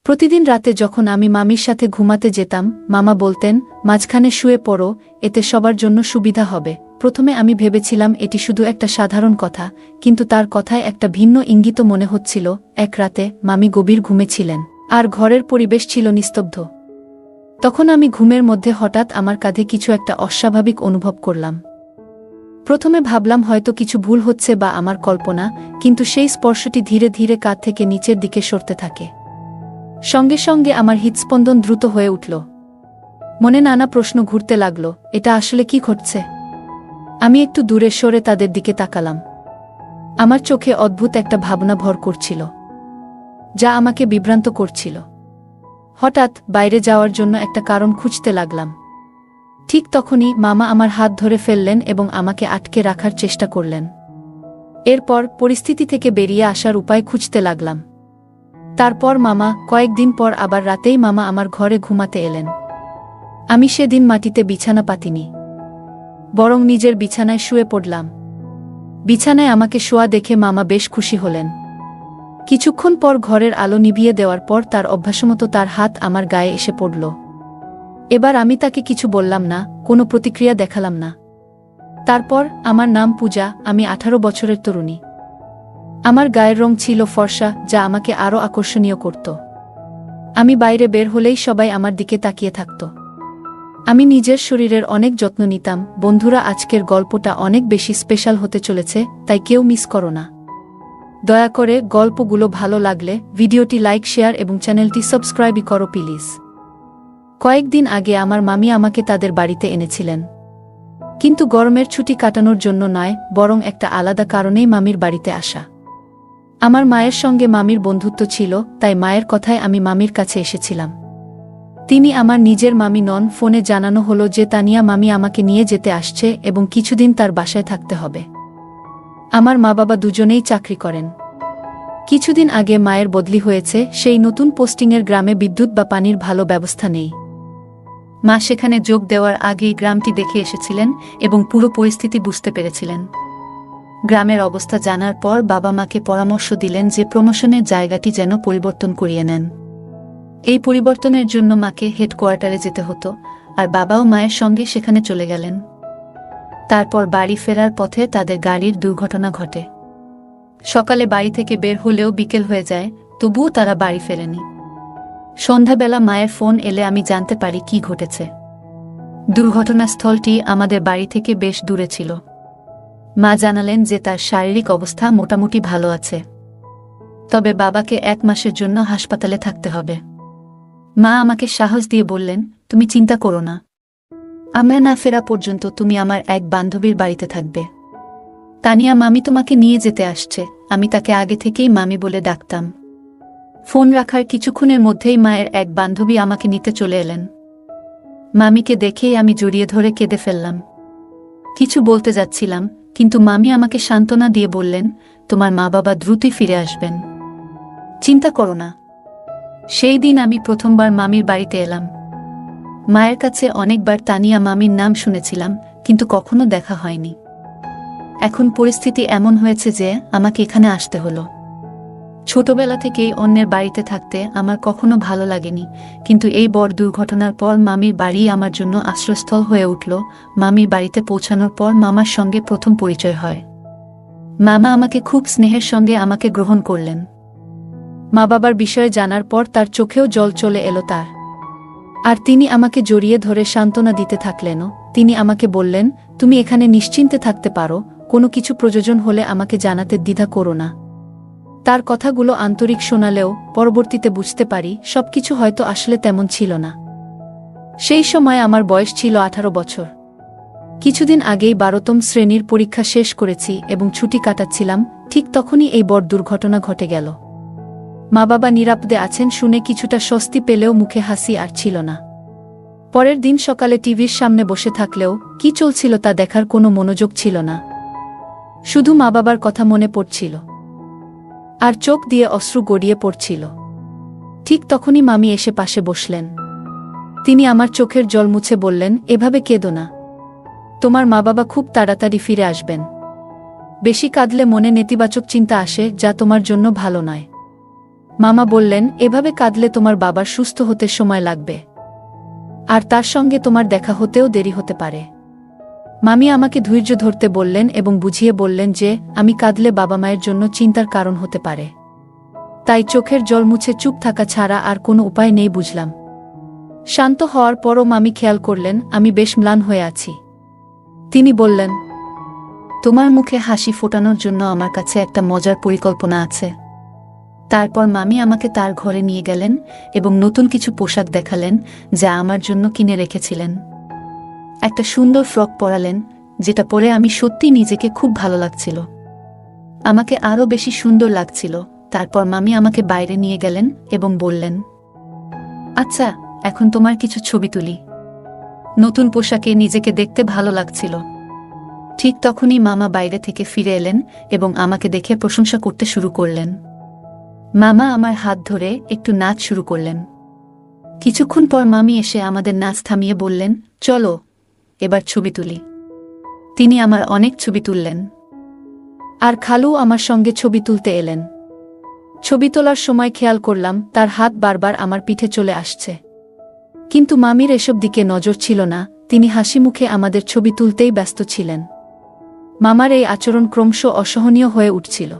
প্রতিদিন রাতে যখন আমি মামির সাথে ঘুমাতে যেতাম, মামা বলতেন, মাঝখানে শুয়ে পড়ো, এতে সবার জন্য সুবিধা হবে। প্রথমে আমি ভেবেছিলাম এটি শুধু একটা সাধারণ কথা, কিন্তু তার কথায় একটা ভিন্ন ইঙ্গিত মনে হচ্ছিল। এক রাতে মামি গভীর ঘুমে ছিলেন, আর ঘরের পরিবেশ ছিল নিস্তব্ধ। তখন আমি ঘুমের মধ্যে হঠাৎ আমার কাঁধে কিছু একটা অস্বাভাবিক অনুভব করলাম। প্রথমে ভাবলাম হয়তো কিছু ভুল হচ্ছে বা আমার কল্পনা, কিন্তু সেই স্পর্শটি ধীরে ধীরে কাঁধ থেকে নিচের দিকে সরতে থাকে। সঙ্গে সঙ্গে আমার হৃৎস্পন্দন দ্রুত হয়ে উঠল। মনে নানা প্রশ্ন ঘুরতে লাগল, এটা আসলে কি ঘটছে? আমি একটু দূরে সরে তাদের দিকে তাকালাম। আমার চোখে অদ্ভুত একটা ভাবনা ভর করছিল, যা আমাকে বিভ্রান্ত করছিল। হঠাৎ বাইরে যাওয়ার জন্য একটা কারণ খুঁজতে লাগলাম। ঠিক তখনই মামা আমার হাত ধরে ফেললেন এবং আমাকে আটকে রাখার চেষ্টা করলেন। এরপর পরিস্থিতি থেকে বেরিয়ে আসার উপায় খুঁজতে লাগলাম। তারপর কয়েকদিন পর আবার রাতেই মামা আমার ঘরে ঘুমাতে এলেন। আমি সেদিন মাটিতে বিছানা পাতিনি, বরং নিজের বিছানায় শুয়ে পড়লাম। বিছানায় আমাকে শোয়া দেখে মামা বেশ খুশি হলেন। কিছুক্ষণ পর ঘরের আলো নিভিয়ে দেওয়ার পর তার অভ্যাসমতো তার হাত আমার গায়ে এসে পড়ল। এবার আমি তাকে কিছু বললাম না, কোনো প্রতিক্রিয়া দেখালাম না। তারপর, আমার নাম পূজা, আমি 18 বছরের তরুণী। আমার গায়ের রং ছিল ফর্সা, যা আমাকে আরও আকর্ষণীয় করত। আমি বাইরে বের হলেই সবাই আমার দিকে তাকিয়ে থাকত। আমি নিজের শরীরের অনেক যত্ন নিতাম। বন্ধুরা, আজকের গল্পটা অনেক বেশি স্পেশাল হতে চলেছে, তাই কেউ মিস করো না। দয়া করে গল্পগুলো ভালো লাগলে ভিডিওটি লাইক, শেয়ার এবং চ্যানেলটি সাবস্ক্রাইবই করো প্লিজ। কয়েকদিন আগে আমার মামি আমাকে তাদের বাড়িতে এনেছিলেন, কিন্তু গরমের ছুটি কাটানোর জন্য নয়, বরং একটা আলাদা কারণেই মামির বাড়িতে আসা। আমার মায়ের সঙ্গে মামির বন্ধুত্ব ছিল, তাই মায়ের কথায় আমি মামির কাছে এসেছিলাম। তিনি আমার নিজের মামি নন। ফোনে জানানো হলো যে তানিয়া মামি আমাকে নিয়ে যেতে আসছে এবং কিছুদিন তার বাসায় থাকতে হবে। আমার মা বাবা দুজনেই চাকরি করেন। কিছুদিন আগে মায়ের বদলি হয়েছে, সেই নতুন পোস্টিংয়ের গ্রামে বিদ্যুৎ বা পানির ভালো ব্যবস্থা নেই। মা সেখানে যোগ দেওয়ার আগেই গ্রামটি দেখে এসেছিলেন এবং পুরো পরিস্থিতি বুঝতে পেরেছিলেন। গ্রামের অবস্থা জানার পর বাবা মাকে পরামর্শ দিলেন যে প্রমোশনের জায়গাটি যেন পরিবর্তন করিয়ে নেন। এই পরিবর্তনের জন্য মাকে হেডকোয়ার্টারে যেতে হতো, আর বাবাও মায়ের সঙ্গে সেখানে চলে গেলেন। তারপর বাড়ি ফেরার পথে তাদের গাড়ির দুর্ঘটনা ঘটে। সকালে বাড়ি থেকে বের হলেও বিকেল হয়ে যায়, তবুও তারা বাড়ি ফেরেনি। সন্ধ্যাবেলা মায়ের ফোন এলে আমি জানতে পারি কি ঘটেছে। দুর্ঘটনাস্থলটি আমাদের বাড়ি থেকে বেশ দূরে ছিল। মা জানালেন যে তার শারীরিক অবস্থা মোটামুটি ভালো আছে, তবে বাবাকে 1 মাসের জন্য হাসপাতালে থাকতে হবে। মা আমাকে সাহস দিয়ে বললেন, তুমি চিন্তা করো না, আমরা না ফেরা পর্যন্ত তুমি আমার এক বান্ধবীর বাড়িতে থাকবে। তানিয়া মামি তোমাকে নিয়ে যেতে আসছে। আমি তাকে আগে থেকেই মামি বলে ডাকতাম। ফোন রাখার কিছুক্ষণের মধ্যেই মায়ের এক বান্ধবী আমাকে নিতে চলে এলেন। মামিকে দেখেই আমি জড়িয়ে ধরে কেঁদে ফেললাম। কিছু বলতে যাচ্ছিলাম, কিন্তু মামি আমাকে সান্ত্বনা দিয়ে বললেন, তোমার মা বাবা দ্রুতই ফিরে আসবেন, চিন্তা করো না। সেই দিন আমি প্রথমবার মামির বাড়িতে এলাম। মায়ের কাছে অনেকবার তানিয়া মামির নাম শুনেছিলাম, কিন্তু কখনো দেখা হয়নি। এখন পরিস্থিতি এমন হয়েছে যে আমাকে এখানে আসতে হলো। ছোটবেলা থেকেই অন্যের বাড়িতে থাকতে আমার কখনো ভালো লাগেনি, কিন্তু এই বড় দুর্ঘটনার পর মামির বাড়ি আমার জন্য আশ্রয়স্থল হয়ে উঠল। মামির বাড়িতে পৌঁছানোর পর মামার সঙ্গে প্রথম পরিচয় হয়। মামা আমাকে খুব স্নেহের সঙ্গে আমাকে গ্রহণ করলেন। মা বাবার বিষয়ে জানার পর তার চোখেও জল চলে এলো তার, আর তিনি আমাকে জড়িয়ে ধরে সান্ত্বনা দিতে থাকলেনও। তিনি আমাকে বললেন, তুমি এখানে নিশ্চিন্তে থাকতে পারো, কোনো কিছু প্রয়োজন হলে আমাকে জানাতে দ্বিধা করো না। তার কথাগুলো আন্তরিক শোনালেও পরবর্তীতে বুঝতে পারি সবকিছু হয়তো আসলে তেমন ছিল না। সেই সময় আমার বয়স ছিল 18 বছর। কিছুদিন আগেই 12তম শ্রেণীর পরীক্ষা শেষ করেছি এবং ছুটি কাটাচ্ছিলাম। ঠিক তখনই এই বড় দুর্ঘটনা ঘটে গেল। মা বাবা নিরাপদে আছেন শুনে কিছুটা স্বস্তি পেলেও মুখে হাসি আর ছিল না। পরের দিন সকালে টিভির সামনে বসে থাকলেও কি চলছিল তা দেখার কোনো মনোযোগ ছিল না। শুধু মা বাবার কথা মনে পড়ছিল, আর চোখ দিয়ে অশ্রু গড়িয়ে পড়ছিল। ঠিক তখনই মামি এসে পাশে বসলেন। তিনি আমার চোখের জল মুছে বললেন, এভাবে কেঁদো না, তোমার মা বাবা খুব তাড়াতাড়ি ফিরে আসবেন। বেশি কাঁদলে মনে নেতিবাচক চিন্তা আসে, যা তোমার জন্য ভালো নয়। মামা বললেন, এভাবে কাঁদলে তোমার বাবার সুস্থ হতে সময় লাগবে, আর তার সঙ্গে তোমার দেখা হতেও দেরি হতে পারে। মামি আমাকে ধৈর্য ধরতে বললেন এবং বুঝিয়ে বললেন যে আমি কাঁদলে বাবা মায়ের জন্য চিন্তার কারণ হতে পারে। তাই চোখের জল মুছে চুপ থাকা ছাড়া আর কোনো উপায় নেই বুঝলাম। শান্ত হওয়ার পরও মামি খেয়াল করলেন আমি বেশ ম্লান হয়ে আছি। তিনি বললেন, তোমার মুখে হাসি ফোটানোর জন্য আমার কাছে একটা মজার পরিকল্পনা আছে। তারপর মামি আমাকে তার ঘরে নিয়ে গেলেন এবং নতুন কিছু পোশাক দেখালেন যা আমার জন্য কিনে রেখেছিলেন। একটা সুন্দর ফ্রক পরালেন, যেটা পরে আমি সত্যি নিজেকে খুব ভালো লাগছিল। আমাকে আরও বেশি সুন্দর লাগছিল। তারপর মামি আমাকে বাইরে নিয়ে গেলেন এবং বললেন, আচ্ছা, এখন তোমার কিছু ছবি তুলি। নতুন পোশাকে নিজেকে দেখতে ভালো লাগছিল। ঠিক তখনই মামা বাইরে থেকে ফিরে এলেন এবং আমাকে দেখে প্রশংসা করতে শুরু করলেন। মামা আমার হাত ধরে একটু নাচ শুরু করলেন। কিছুক্ষণ পর মামি এসে আমাদের নাচ থামিয়ে বললেন, চলো এবার ছবি তুলি। তিনি আমার অনেক ছবি তুললেন, আর খালু আমার সঙ্গে ছবি তুলতে এলেন। ছবি তোলার সময় খেয়াল করলাম তার হাত বারবার আমার পিঠে চলে আসছে, কিন্তু মামির এসব দিকে নজর ছিল না। তিনি হাসি মুখে আমাদের ছবি তুলতেই ব্যস্ত ছিলেন। মামার এই আচরণ ক্রমশ অসহনীয় হয়ে উঠছিল।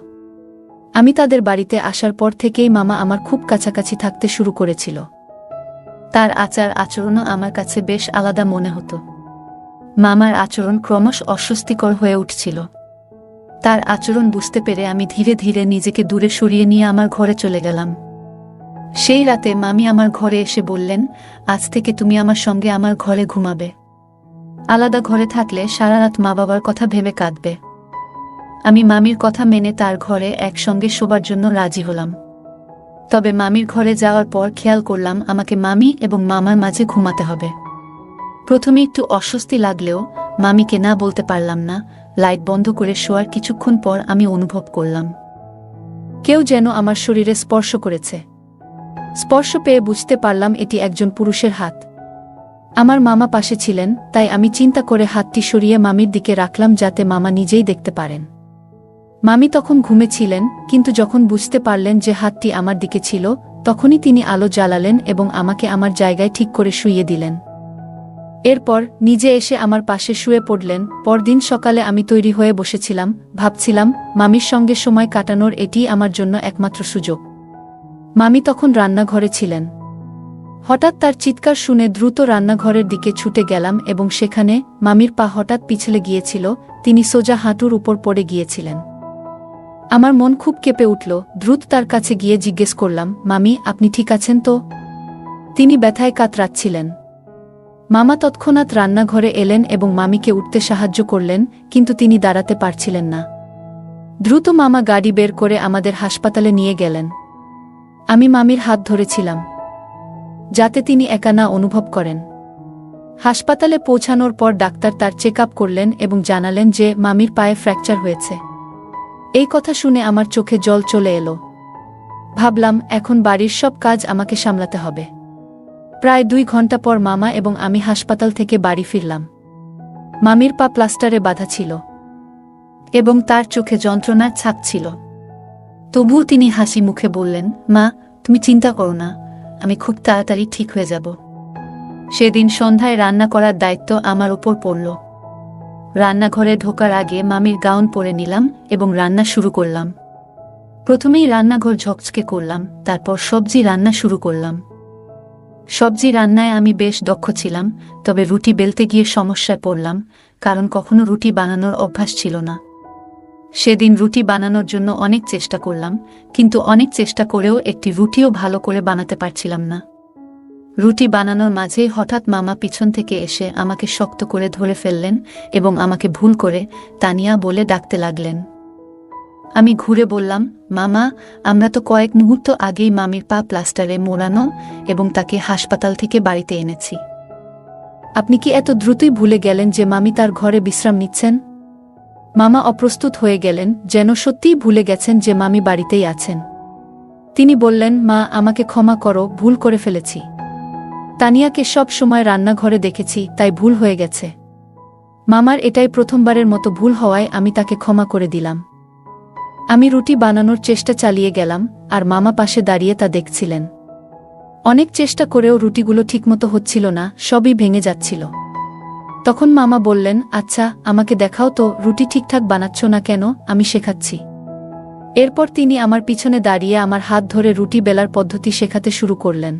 আমি তাদের বাড়িতে আসার পর থেকেই মামা আমার খুব কাছাকাছি থাকতে শুরু করেছিল। তার আচার আচরণও আমার কাছে বেশ আলাদা মনে হতো। মামার আচরণ ক্রমশ অস্বস্তিকর হয়ে উঠছিল। তার আচরণ বুঝতে পেরে আমি ধীরে ধীরে নিজেকে দূরে সরিয়ে নিয়ে আমার ঘরে চলে গেলাম। সেই রাতে মামি আমার ঘরে এসে বললেন, আজ থেকে তুমি আমার সঙ্গে আমার ঘরে ঘুমাবে। আলাদা ঘরে থাকলে সারা রাত মা বাবার কথা ভেবে কাঁদবে। আমি মামির কথা মেনে তার ঘরে একসঙ্গে শোবার জন্য রাজি হলাম। তবে মামির ঘরে যাওয়ার পর খেয়াল করলাম আমাকে মামি এবং মামার মাঝে ঘুমাতে হবে। প্রথমে একটু অস্বস্তি লাগলেও মামিকে না বলতে পারলাম না। লাইট বন্ধ করে শোয়ার কিছুক্ষণ পর আমি অনুভব করলাম কেউ যেন আমার শরীরে স্পর্শ করেছে। স্পর্শ পেয়ে বুঝতে পারলাম এটি একজন পুরুষের হাত। আমার মামা পাশে ছিলেন, তাই আমি চিন্তা করে হাতটি সরিয়ে মামির দিকে রাখলাম যাতে মামা নিজেই দেখতে পারেন। মামি তখন ঘুমেছিলেন, কিন্তু যখন বুঝতে পারলেন যে হাতটি আমার দিকে ছিল, তখনই তিনি আলো জ্বালালেন এবং আমাকে আমার জায়গায় ঠিক করে শুইয়ে দিলেন। এরপর নিজে এসে আমার পাশে শুয়ে পড়লেন। পরদিন সকালে আমি তৈরি হয়ে বসেছিলাম, ভাবছিলাম মামির সঙ্গে সময় কাটানোর এটিই আমার জন্য একমাত্র সুযোগ। মামি তখন রান্নাঘরে ছিলেন। হঠাৎ তার চিৎকার শুনে দ্রুত রান্নাঘরের দিকে ছুটে গেলাম এবং সেখানে মামির পা হঠাৎ পিছলে গিয়েছিল। তিনি সোজা হাঁটুর উপর পড়ে গিয়েছিলেন। আমার মন খুব কেঁপে উঠল। দ্রুত তার কাছে গিয়ে জিজ্ঞেস করলাম, মামি, আপনি ঠিক আছেন তো? তিনি ব্যথায় কাতরাচ্ছিলেন। মামা তৎক্ষণাৎ রান্নাঘরে এলেন এবং মামিকে উঠতে সাহায্য করলেন, কিন্তু তিনি দাঁড়াতে পারছিলেন না। দ্রুত মামা গাড়ি বের করে আমাদের হাসপাতালে নিয়ে গেলেন। আমি মামির হাত ধরেছিলাম যাতে তিনি একা না অনুভব করেন। হাসপাতালে পৌঁছানোর পর ডাক্তার তার চেক আপ করলেন এবং জানালেন যে মামির পায়ে ফ্র্যাকচার হয়েছে। এই কথা শুনে আমার চোখে জল চলে এলো। ভাবলাম এখন বাড়ির সব কাজ আমাকে সামলাতে হবে। প্রায় 2 ঘন্টা পর মামা এবং আমি হাসপাতাল থেকে বাড়ি ফিরলাম। মামির পা প্লাস্টারে বাঁধা ছিল এবং তার চোখে যন্ত্রণার ছাপ ছিল। তবুও তিনি হাসি মুখে বললেন, মা, তুমি চিন্তা করো না, আমি খুব তাড়াতাড়ি ঠিক হয়ে যাব। সেদিন সন্ধ্যায় রান্না করার দায়িত্ব আমার উপর পড়ল। রান্নাঘরে ঢোকার আগে মামির গাউন পরে নিলাম এবং রান্না শুরু করলাম। প্রথমেই রান্নাঘর ঝকঝকে করলাম, তারপর সবজি রান্না শুরু করলাম। সবজি রান্নায় আমি বেশ দক্ষ ছিলাম, তবে রুটি বেলতে গিয়ে সমস্যায় পড়লাম, কারণ কখনো রুটি বানানোর অভ্যাস ছিল না। সেদিন রুটি বানানোর জন্য অনেক চেষ্টা করলাম, কিন্তু অনেক চেষ্টা করেও একটি রুটিও ভালো করে বানাতে পারছিলাম না। রুটি বানানোর মাঝেই হঠাৎ মামা পিছন থেকে এসে আমাকে শক্ত করে ধরে ফেললেন এবং আমাকে ভুল করে তানিয়া বলে ডাকতে লাগলেন। আমি ঘুরে বললাম, মামা, আমরা তো কয়েক মুহূর্ত আগেই মামির পা প্লাস্টারে মোড়ানো এবং তাকে হাসপাতাল থেকে বাড়িতে এনেছি। আপনি কি এত দ্রুতই ভুলে গেলেন যে মামি তার ঘরে বিশ্রাম নিচ্ছেন? মামা অপ্রস্তুত হয়ে গেলেন, যেন সত্যিই ভুলে গেছেন যে মামি বাড়িতেই আছেন। তিনি বললেন, মা, আমাকে ক্ষমা করো, ভুল করে ফেলেছি। তানিয়াকে সব সময় রান্নাঘরে দেখেছি, তাই ভুল হয়ে গেছে। মামার এটাই প্রথমবারের মতো ভুল হওয়ায় আমি তাকে ক্ষমা করে দিলাম। আমি রুটি বানানোর চেষ্টা চালিয়ে গেলাম, আর মামা পাশে দাঁড়িয়ে তা দেখছিলেন। অনেক চেষ্টা করেও রুটিগুলো ঠিকমতো হচ্ছিল না, সবই ভেঙে যাচ্ছিল। তখন মামা বললেন, আচ্ছা আমাকে দেখাও তো, রুটি ঠিকঠাক বানাচ্ছ না কেন, আমি শেখাচ্ছি। এরপর তিনি আমার পিছনে দাঁড়িয়ে আমার হাত ধরে রুটি বেলার পদ্ধতি শেখাতে শুরু করলেন।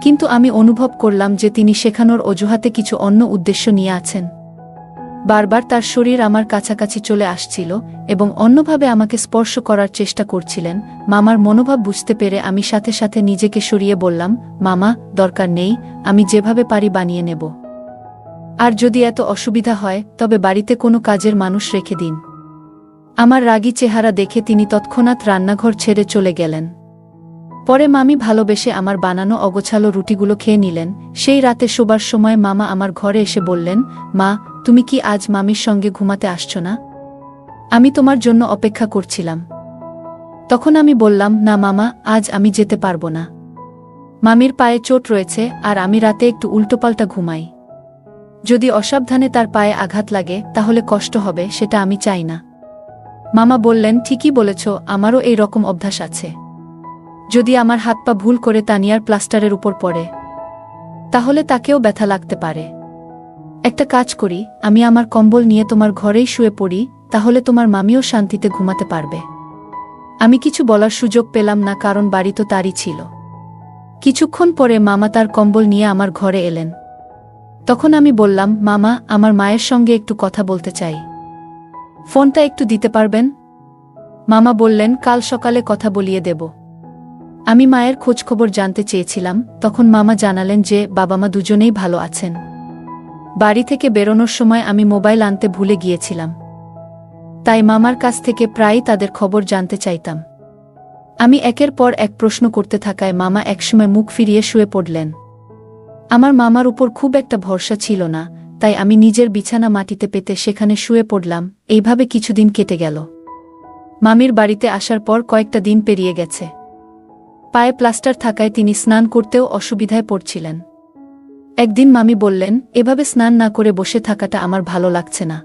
কিন্তু আমি অনুভব করলাম যে তিনি শেখানোর অজুহাতে কিছু অন্য উদ্দেশ্য নিয়ে আছেন। বারবার তার শরীর আমার কাছাকাছি চলে আসছিল এবং অন্যভাবে আমাকে স্পর্শ করার চেষ্টা করছিলেন। মামার মনোভাব বুঝতে পেরে আমি সাথে সাথে নিজেকে সরিয়ে বললাম, মামা, দরকার নেই, আমি যেভাবে পারি বানিয়ে নেব। আর যদি এত অসুবিধা হয় তবে বাড়িতে কোনো কাজের মানুষ রেখে দিন। আমার রাগী চেহারা দেখে তিনি তৎক্ষণাৎ রান্নাঘর ছেড়ে চলে গেলেন। পরে মামি ভালোবেসে আমার বানানো অগোছালো রুটিগুলো খেয়ে নিলেন। সেই রাতে শোবার সময় মামা আমার ঘরে এসে বললেন, মা, তুমি কি আজ মামির সঙ্গে ঘুমাতে আসছো না? আমি তোমার জন্য অপেক্ষা করছিলাম। তখন আমি বললাম, না মামা, আজ আমি যেতে পারবো না। মামির পায়ে চোট রয়েছে আর আমি রাতে একটু উল্টোপাল্টা ঘুমাই। যদি অসাবধানে তার পায়ে আঘাত লাগে তাহলে কষ্ট হবে, সেটা আমি চাই না। মামা বললেন, ঠিকই বলেছ, আমারও এই রকম অভ্যাস আছে। যদি আমার হাত পা ভুল করে তানিয়ার প্লাস্টারের উপর পড়ে তাহলে তাকেও ব্যথা লাগতে পারে। একটা কাজ করি, আমি আমার কম্বল নিয়ে তোমার ঘরেই শুয়ে পড়ি, তাহলে তোমার মামিও শান্তিতে ঘুমাতে পারবে। আমি কিছু বলার সুযোগ পেলাম না, কারণ বাড়ি তো তারই ছিল। কিছুক্ষণ পরে মামা তার কম্বল নিয়ে আমার ঘরে এলেন। তখন আমি বললাম, মামা, আমার মায়ের সঙ্গে একটু কথা বলতে চাই। ফোনটা একটু দিতে পারবেন? মামা বললেন, কাল সকালে কথা বলিয়ে দেব। আমি মায়ের খোঁজখবর জানতে চেয়েছিলাম। তখন মামা জানালেন যে বাবা মা দুজনেই ভালো আছেন। বাড়ি থেকে বেরোনোর সময় আমি মোবাইল আনতে ভুলে গিয়েছিলাম, তাই মামার কাছ থেকে প্রায়ই তাদের খবর জানতে চাইতাম। আমি একের পর এক প্রশ্ন করতে থাকায় মামা একসময় মুখ ফিরিয়ে শুয়ে পড়লেন। আমার মামার উপর খুব একটা ভরসা ছিল না, তাই আমি নিজের বিছানা মাটিতে পেতে সেখানে শুয়ে পড়লাম। এইভাবে কিছুদিন কেটে গেল। মামির বাড়িতে আসার পর কয়েকটা দিন পেরিয়ে গেছে। পায়ে প্লাস্টার থাকায় তিনি স্নান করতেও অসুবিধায় পড়ছিলেন। একদিন মামি বললেন, এভাবে স্নান না করে বসে থাকাটা আমার ভালো লাগছে না।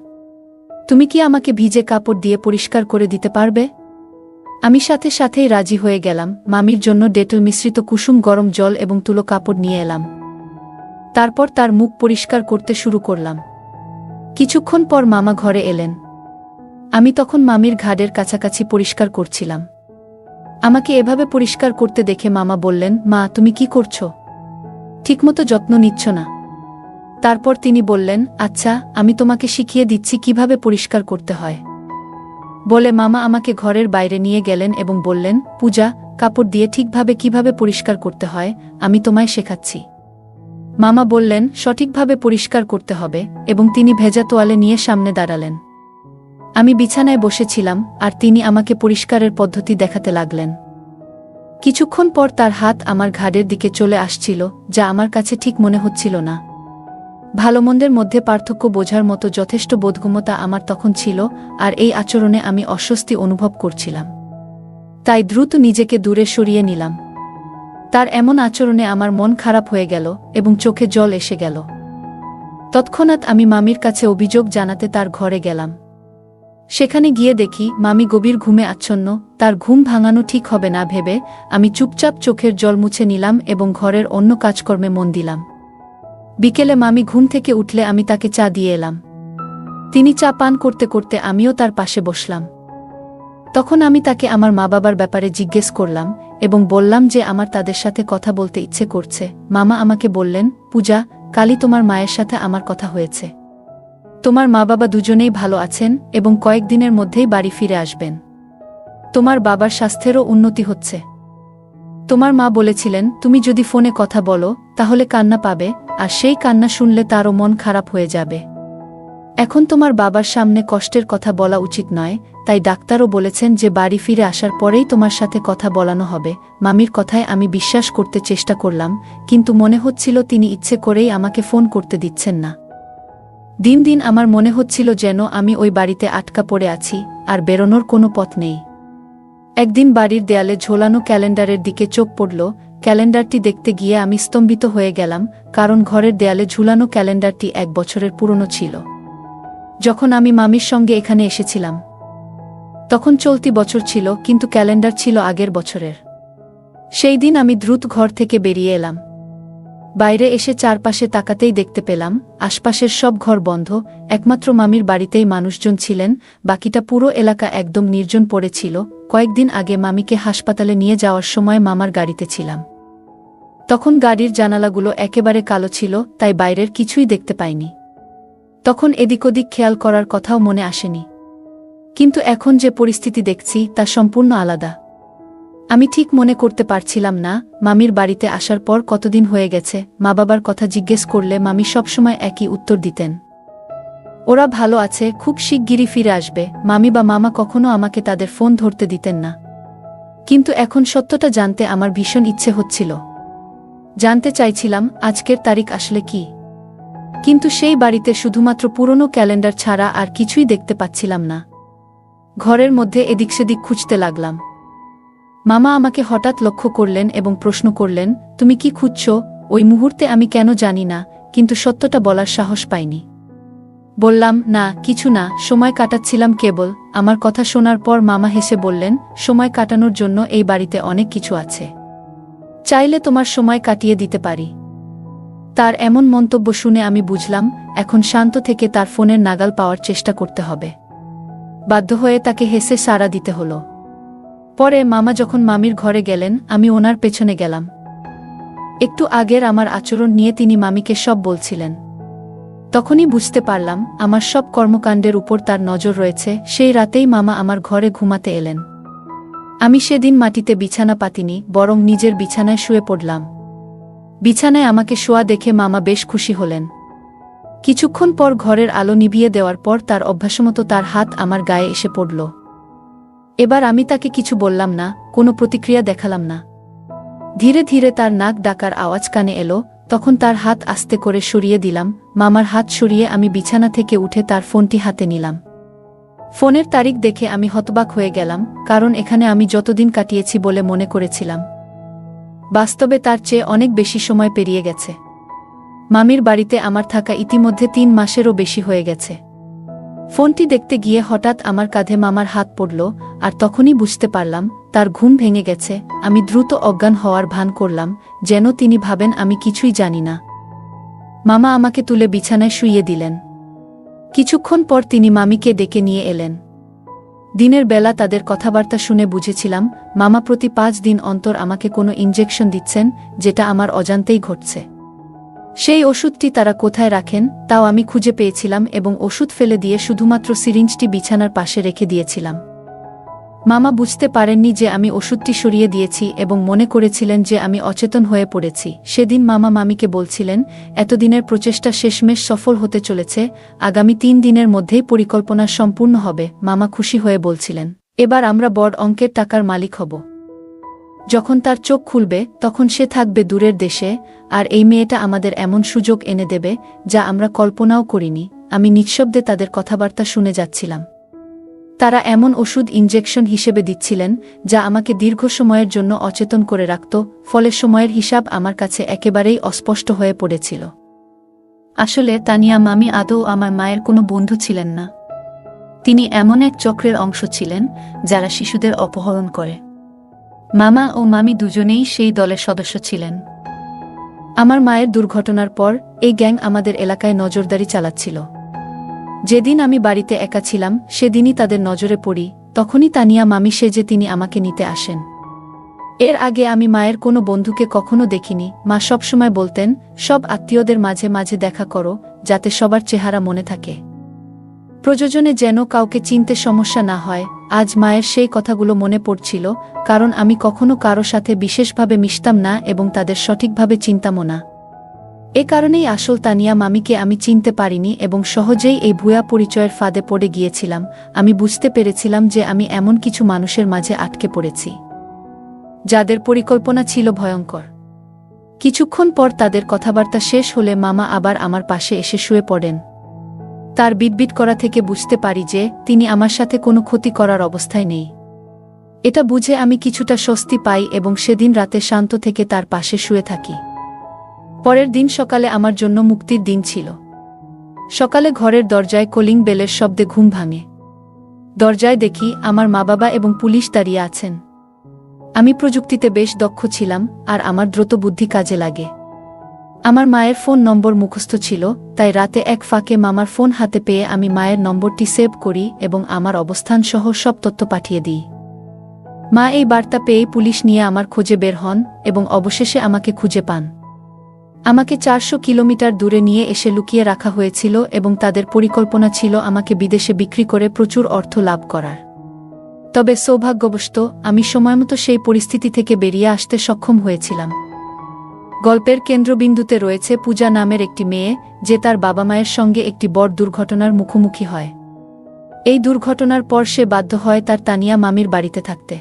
তুমি কি আমাকে ভিজে কাপড় দিয়ে পরিষ্কার করে দিতে পারবে? আমি সাথে সাথেই রাজি হয়ে গেলাম। মামির জন্য ডেটল মিশ্রিত কুসুম গরম জল এবং তুলো কাপড় নিয়ে এলাম। তারপর তার মুখ পরিষ্কার করতে শুরু করলাম। কিছুক্ষণ পর মামা ঘরে এলেন। আমি তখন মামির ঘাড়ের কাছাকাছি পরিষ্কার করছিলাম। আমাকে এভাবে পরিষ্কার করতে দেখে মামা বললেন, মা, তুমি কি করছো? ঠিকমতো যত্ন নিচ্ছ না। তারপর তিনি বললেন, আচ্ছা, আমি তোমাকে শিখিয়ে দিচ্ছি কিভাবে পরিষ্কার করতে হয়। বলে মামা আমাকে ঘরের বাইরে নিয়ে গেলেন এবং বললেন, পূজা, কাপড় দিয়ে ঠিকভাবে কিভাবে পরিষ্কার করতে হয় আমি তোমায় শেখাচ্ছি। মামা বললেন, সঠিকভাবে পরিষ্কার করতে হবে, এবং তিনি ভেজা তোয়ালে নিয়ে সামনে দাঁড়ালেন। আমি বিছানায় বসেছিলাম আর তিনি আমাকে পরিষ্কারের পদ্ধতি দেখাতে লাগলেন। কিছুক্ষণ পর তার হাত আমার ঘাড়ের দিকে চলে আসছিল, যা আমার কাছে ঠিক মনে হচ্ছিল না। ভালোমন্দের মধ্যে পার্থক্য বোঝার মতো যথেষ্ট বোধগম্যতা আমার তখন ছিল, আর এই আচরণে আমি অস্বস্তি অনুভব করছিলাম। তাই দ্রুত নিজেকে দূরে সরিয়ে নিলাম। তার এমন আচরণে আমার মন খারাপ হয়ে গেল এবং চোখে জল এসে গেল। তৎক্ষণাৎ আমি মামির কাছে অভিযোগ জানাতে তার ঘরে গেলাম। সেখানে গিয়ে দেখি মামি গভীর ঘুমে আচ্ছন্ন। তার ঘুম ভাঙানো ঠিক হবে না ভেবে আমি চুপচাপ চোখের জল মুছে নিলাম এবং ঘরের অন্য কাজকর্মে মন দিলাম। বিকেলে মামি ঘুম থেকে উঠলে আমি তাকে চা দিয়ে এলাম। তিনি চা পান করতে করতে আমিও তার পাশে বসলাম। তখন আমি তাকে আমার মা বাবার ব্যাপারে জিজ্ঞেস করলাম এবং বললাম যে আমার তাদের সাথে কথা বলতে ইচ্ছে করছে। মামা আমাকে বললেন, পূজা, কালই তোমার মায়ের সাথে আমার কথা হয়েছে। তোমার মা বাবা দুজনেই ভালো আছেন এবং কয়েকদিনের মধ্যেই বাড়ি ফিরে আসবেন। তোমার বাবার স্বাস্থ্যেরও উন্নতি হচ্ছে। তোমার মা বলেছিলেন তুমি যদি ফোনে কথা বলো তাহলে কান্না পাবে, আর সেই কান্না শুনলে তারও মন খারাপ হয়ে যাবে। এখন তোমার বাবার সামনে কষ্টের কথা বলা উচিত নয়, তাই ডাক্তারও বলেছেন যে বাড়ি ফিরে আসার পরেই তোমার সাথে কথা বলানো হবে। মামির কথায় আমি বিশ্বাস করতে চেষ্টা করলাম, কিন্তু মনে হচ্ছিল তিনি ইচ্ছে করেই আমাকে ফোন করতে দিচ্ছেন না। দিন দিন আমার মনে হচ্ছিল যেন আমি ওই বাড়িতে আটকা পড়ে আছি আর বেরোনোর কোনো পথ নেই। একদিন বাড়ির দেয়ালে ঝোলানো ক্যালেন্ডারের দিকে চোখ পড়ল। ক্যালেন্ডারটি দেখতে গিয়ে আমি স্তম্ভিত হয়ে গেলাম, কারণ ঘরের দেয়ালে ঝুলানো ক্যালেন্ডারটি 1 বছরের পুরনো ছিল, যখন আমি মামির সঙ্গে এখানে এসেছিলাম। তখন চলতি বছর ছিল, কিন্তু ক্যালেন্ডার ছিল আগের বছরের। সেই দিন আমি দ্রুত ঘর থেকে বেরিয়ে এলাম। বাইরে এসে চারপাশে তাকাতেই দেখতে পেলাম আশপাশের সব ঘর বন্ধ, একমাত্র মামির বাড়িতেই মানুষজন ছিলেন, বাকিটা পুরো এলাকা একদম নির্জন পড়েছিল। কয়েকদিন আগে মামিকে হাসপাতালে নিয়ে যাওয়ার সময় মামার গাড়িতে ছিলাম। তখন গাড়ির জানালাগুলো একেবারে কালো ছিল, তাই বাইরের কিছুই দেখতে পাইনি। তখন এদিক ওদিক খেয়াল করার কথাও মনে আসেনি। কিন্তু এখন যে পরিস্থিতি দেখছি তা সম্পূর্ণ আলাদা। আমি ঠিক মনে করতে পারছিলাম না মামির বাড়িতে আসার পর কতদিন হয়ে গেছে। মা বাবার কথা জিজ্ঞেস করলে মামি সবসময় একই উত্তর দিতেন, ওরা ভালো আছে, খুব শিগগিরই ফিরে আসবে। মামি বা মামা কখনো আমাকে তাদের ফোন ধরতে দিতেন না। কিন্তু এখন সত্যটা জানতে আমার ভীষণ ইচ্ছে হচ্ছিল। জানতে চাইছিলাম আজকের তারিখ আসলে কি। কিন্তু সেই বাড়িতে শুধুমাত্র পুরনো ক্যালেন্ডার ছাড়া আর কিছুই দেখতে পাচ্ছিলাম না। ঘরের মধ্যে এদিক সেদিক খুঁজতে লাগলাম। মামা আমাকে হঠাৎ লক্ষ্য করলেন এবং প্রশ্ন করলেন, তুমি কি খুঁজছ? ওই মুহূর্তে আমি কেন জানি না, কিন্তু সত্যটা বলার সাহস পাইনি। বললাম, না কিছু না, সময় কাটাচ্ছিলাম কেবল। আমার কথা শোনার পর মামা হেসে বললেন, সময় কাটানোর জন্য এই বাড়িতে অনেক কিছু আছে, চাইলে তোমার সময় কাটিয়ে দিতে পারি। তার এমন মন্তব্য শুনে আমি বুঝলাম এখন শান্ত থেকে তার ফোনের নাগাল পাওয়ার চেষ্টা করতে হবে। বাধ্য হয়ে তাকে হেসে সাড়া দিতে হলো। পরে মামা যখন মামির ঘরে গেলেন, আমি ওনার পেছনে গেলাম। একটু আগের আমার আচরণ নিয়ে তিনি মামিকে সব বলছিলেন। তখনই বুঝতে পারলাম আমার সব কর্মকাণ্ডের উপর তার নজর রয়েছে। সেই রাতেই মামা আমার ঘরে ঘুমাতে এলেন। আমি সেদিন মাটিতে বিছানা পাতিনি, বরং নিজের বিছানায় শুয়ে পড়লাম। বিছানায় আমাকে শোয়া দেখে মামা বেশ খুশি হলেন। কিছুক্ষণ পর ঘরের আলো নিভিয়ে দেওয়ার পর তার অভ্যাসমতো তার হাত আমার গায়ে এসে পড়ল। এবার আমি তাকে কিছু বললাম না, কোনো প্রতিক্রিয়া দেখালাম না। ধীরে ধীরে তার নাক ডাকার আওয়াজ কানে এলো, তখন তার হাত আস্তে করে সরিয়ে দিলাম। মামার হাত সরিয়ে আমি বিছানা থেকে উঠে তার ফোনটি হাতে নিলাম। ফোনের তারিখ দেখে আমি হতবাক হয়ে গেলাম, কারণ এখানে আমি যতদিন কাটিয়েছি বলে মনে করেছিলাম, বাস্তবে তার চেয়ে অনেক বেশি সময় পেরিয়ে গেছে। মামির বাড়িতে আমার থাকা ইতিমধ্যে 3 মাসেরও বেশি হয়ে গেছে। ফোনটি দেখতে গিয়ে হঠাৎ আমার কাঁধে মামার হাত পড়ল, আর তখনই বুঝতে পারলাম তার ঘুম ভেঙে গেছে। আমি দ্রুত অজ্ঞান হওয়ার ভান করলাম, যেন তিনি ভাবেন আমি কিছুই জানি না। মামা আমাকে তুলে বিছানায় শুইয়ে দিলেন। কিছুক্ষণ পর তিনি মামিকে ডেকে নিয়ে এলেন। দিনের বেলা তাদের কথাবার্তা শুনে বুঝেছিলাম মামা প্রতি 5 দিন অন্তর আমাকে কোনো ইনজেকশন দিচ্ছেন, যেটা আমার অজান্তেই ঘটছে। সেই ওষুধটি তারা কোথায় রাখেন তাও আমি খুঁজে পেয়েছিলাম এবং ওষুধ ফেলে দিয়ে শুধুমাত্র সিরিঞ্জটি বিছানার পাশে রেখে দিয়েছিলাম। মামা বুঝতে পারেননি যে আমি ওষুধটি সরিয়ে দিয়েছি এবং মনে করেছিলেন যে আমি অচেতন হয়ে পড়েছি। সেদিন মামা মামিকে বলছিলেন, এতদিনের প্রচেষ্টা শেষমেশ সফল হতে চলেছে, আগামী 3 দিনের মধ্যেই পরিকল্পনা সম্পূর্ণ হবে। মামা খুশি হয়ে বলছিলেন, এবার আমরা বড় অঙ্কের টাকার মালিক হব। যখন তার চোখ খুলবে তখন সে থাকবে দূরের দেশে, আর এই মেয়েটা আমাদের এমন সুযোগ এনে দেবে যা আমরা কল্পনাও করিনি। আমি নিঃশব্দে তাদের কথাবার্তা শুনে যাচ্ছিলাম। তারা এমন ওষুধ ইনজেকশন হিসেবে দিচ্ছিলেন যা আমাকে দীর্ঘ সময়ের জন্য অচেতন করে রাখত, ফলে সময়ের হিসাব আমার কাছে একেবারেই অস্পষ্ট হয়ে পড়েছিল। আসলে তানিয়া মামি আদৌ আমার মায়ের কোনো বন্ধু ছিলেন না। তিনি এমন এক চক্রের অংশ ছিলেন যারা শিশুদের অপহরণ করে। মামা ও মামি দুজনেই সেই দলের সদস্য ছিলেন। আমার মায়ের দুর্ঘটনার পর এই গ্যাং আমাদের এলাকায় নজরদারি চালাচ্ছিল। যেদিন আমি বাড়িতে একা ছিলাম সেদিনই তাদের নজরে পড়ি। তখনই তানিয়া মামি সেজে তিনি আমাকে নিতে আসেন। এর আগে আমি মায়ের কোনো বন্ধুকে কখনো দেখিনি। মা সবসময় বলতেন, সব আত্মীয়দের মাঝে মাঝে দেখা করো, যাতে সবার চেহারা মনে থাকে, প্রয়োজনে যেন কাউকে চিনতে সমস্যা না হয়। আজ মায়ের সেই কথাগুলো মনে পড়ছিল, কারণ আমি কখনো কারো সাথে বিশেষভাবে মিশতাম না এবং তাদের সঠিকভাবে চিনতামও না। এ কারণেই আসল তানিয়া মামিকে আমি চিনতে পারিনি এবং সহজেই এই ভুয়া পরিচয়ের ফাঁদে পড়ে গিয়েছিলাম। আমি বুঝতে পেরেছিলাম যে আমি এমন কিছু মানুষের মাঝে আটকে পড়েছি যাদের পরিকল্পনা ছিল ভয়ঙ্কর। কিছুক্ষণ পর তাদের কথাবার্তা শেষ হলে মামা আবার আমার পাশে এসে শুয়ে পড়েন। তার বিটবিট করা থেকে বুঝতে পারি যে তিনি আমার সাথে কোনো ক্ষতি করার অবস্থায় নেই। এটা বুঝে আমি কিছুটা স্বস্তি পাই এবং সেদিন রাতে শান্ত থেকে তার পাশে শুয়ে থাকি। পরের দিন সকালে আমার জন্য মুক্তির দিন ছিল। সকালে ঘরের দরজায় কলিং বেলের শব্দে ঘুম ভাঙে। দরজায় দেখি আমার মা বাবা এবং পুলিশ দাঁড়িয়ে আছেন। আমি প্রযুক্তিতে বেশ দক্ষ ছিলাম, আর আমার দ্রুত বুদ্ধি কাজে লাগে। আমার মায়ের ফোন নম্বর মুখস্থ ছিল, তাই রাতে এক ফাঁকে মামার ফোন হাতে পেয়ে আমি মায়ের নম্বরটি সেভ করি এবং আমার অবস্থান সহ সব তথ্য পাঠিয়ে দিই। মা এই বার্তা পেয়েই পুলিশ নিয়ে আমার খোঁজে বের হন এবং অবশেষে আমাকে খুঁজে পান। আমাকে 400 কিলোমিটার দূরে নিয়ে এসে লুকিয়ে রাখা হয়েছিল এবং তাদের পরিকল্পনা ছিল আমাকে বিদেশে বিক্রি করে প্রচুর অর্থ লাভ করার। তবে সৌভাগ্যবশত আমি সময়মতো সেই পরিস্থিতি থেকে বেরিয়ে আসতে সক্ষম হয়েছিলাম। গল্পের কেন্দ্রবিন্দুতে রয়েছে পূজা নামের একটি মেয়ে, যে তার বাবা মায়ের সঙ্গে একটি বড় দুর্ঘটনার মুখোমুখি হয়। এই দুর্ঘটনার পর সে বাধ্য হয় তার তানিয়া মামির বাড়িতে থাকতে।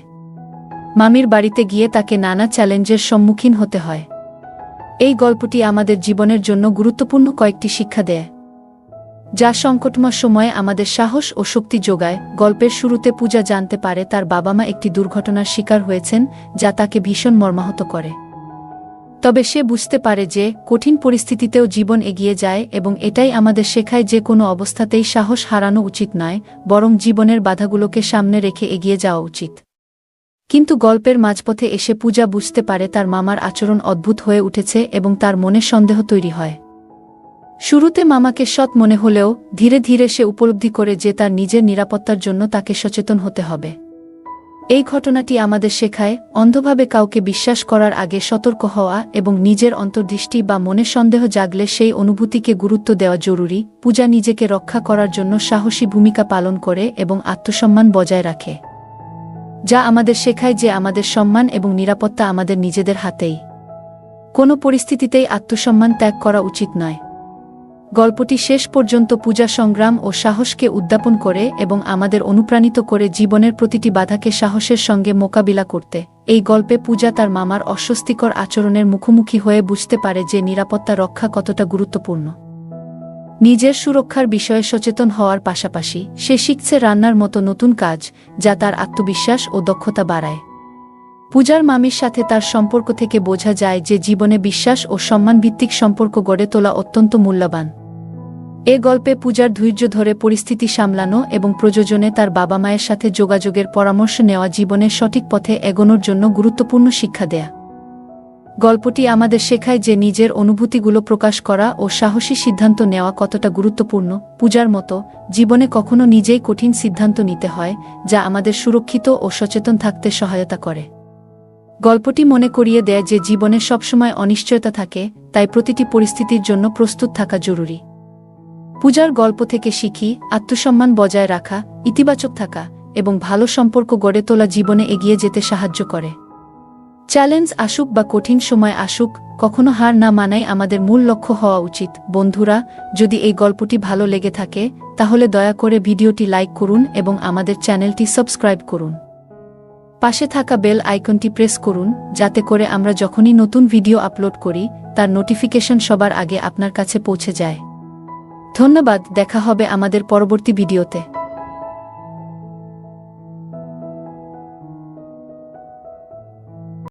মামির বাড়িতে গিয়ে তাকে নানা চ্যালেঞ্জের সম্মুখীন হতে হয়। এই গল্পটি আমাদের জীবনের জন্য গুরুত্বপূর্ণ কয়েকটি শিক্ষা দেয়, যা সংকটময় সময়ে আমাদের সাহস ও শক্তি যোগায়। গল্পের শুরুতে পূজা জানতে পারে তার বাবা মা একটি দুর্ঘটনার শিকার হয়েছেন, যা তাকে ভীষণ মর্মাহত করে। তবে সে বুঝতে পারে যে কঠিন পরিস্থিতিতেও জীবন এগিয়ে যায় এবং এটাই আমাদের শেখায় যে কোনো অবস্থাতেই সাহস হারানো উচিত নয়, বরং জীবনের বাধাগুলোকে সামনে রেখে এগিয়ে যাওয়া উচিত। কিন্তু গল্পের মাঝপথে এসে পূজা বুঝতে পারে তার মামার আচরণ অদ্ভুত হয়ে উঠেছে এবং তার মনে সন্দেহ তৈরি হয়। শুরুতে মামাকে সৎ মনে হলেও ধীরে ধীরে সে উপলব্ধি করে যে তার নিজের নিরাপত্তার জন্য তাকে সচেতন হতে হবে। এই ঘটনাটি আমাদের শেখায় অন্ধভাবে কাউকে বিশ্বাস করার আগে সতর্ক হওয়া এবং নিজের অন্তর্দৃষ্টি বা মনে সন্দেহ জাগলে সেই অনুভূতিকে গুরুত্ব দেওয়া জরুরি। পূজা নিজেকে রক্ষা করার জন্য সাহসী ভূমিকা পালন করে এবং আত্মসম্মান বজায় রাখে, যা আমাদের শেখায় যে আমাদের সম্মান এবং নিরাপত্তা আমাদের নিজেদের হাতেই। কোনো পরিস্থিতিতেই আত্মসম্মান ত্যাগ করা উচিত নয়। গল্পটি শেষ পর্যন্ত পূজা সংগ্রাম ও সাহসকে উদ্যাপন করে এবং আমাদের অনুপ্রাণিত করে জীবনের প্রতিটি বাধাকে সাহসের সঙ্গে মোকাবিলা করতে। এই গল্পে পূজা তার মামার অস্বস্তিকর আচরণের মুখোমুখি হয়ে বুঝতে পারে যে নিরাপত্তা রক্ষা কতটা গুরুত্বপূর্ণ। নিজের সুরক্ষার বিষয়ে সচেতন হওয়ার পাশাপাশি সে শিখছে রান্নার মতো নতুন কাজ, যা তার আত্মবিশ্বাস ও দক্ষতা বাড়ায়। পূজার মামির সাথে তার সম্পর্ক থেকে বোঝা যায় যে জীবনে বিশ্বাস ও সম্মানভিত্তিক সম্পর্ক গড়ে তোলা অত্যন্ত মূল্যবান। এ গল্পে পূজার ধৈর্য ধরে পরিস্থিতি সামলানো এবং প্রয়োজনে তার বাবা মায়ের সাথে যোগাযোগের পরামর্শ নেওয়া জীবনের সঠিক পথে এগোনোর জন্য গুরুত্বপূর্ণ শিক্ষা দেয়া। গল্পটি আমাদের শেখায় যে নিজের অনুভূতিগুলো প্রকাশ করা ও সাহসী সিদ্ধান্ত নেওয়া কতটা গুরুত্বপূর্ণ। পূজার মতো জীবনে কখনো নিজেই কঠিন সিদ্ধান্ত নিতে হয়, যা আমাদের সুরক্ষিত ও সচেতন থাকতে সহায়তা করে। গল্পটি মনে করিয়ে দেয় যে জীবনে সবসময় অনিশ্চয়তা থাকে, তাই প্রতিটি পরিস্থিতির জন্য প্রস্তুত থাকা জরুরি। পূজার গল্প থেকে শিখি আত্মসম্মান বজায় রাখা, ইতিবাচক থাকা এবং ভালো সম্পর্ক গড়ে তোলা জীবনে এগিয়ে যেতে সাহায্য করে। চ্যালেঞ্জ আসুক বা কঠিন সময় আসুক, কখনো হার না মানাই আমাদের মূল লক্ষ্য হওয়া উচিত। বন্ধুরা, যদি এই গল্পটি ভালো লেগে থাকে তাহলে দয়া করে ভিডিওটি লাইক করুন এবং আমাদের চ্যানেলটি সাবস্ক্রাইব করুন। পাশে থাকা বেল আইকনটি প্রেস করুন, যাতে করে আমরা যখনই নতুন ভিডিও আপলোড করি তার নোটিফিকেশন সবার আগে আপনার কাছে পৌঁছে যায়। ধন্যবাদ, দেখা হবে আমাদের পরবর্তী ভিডিওতে।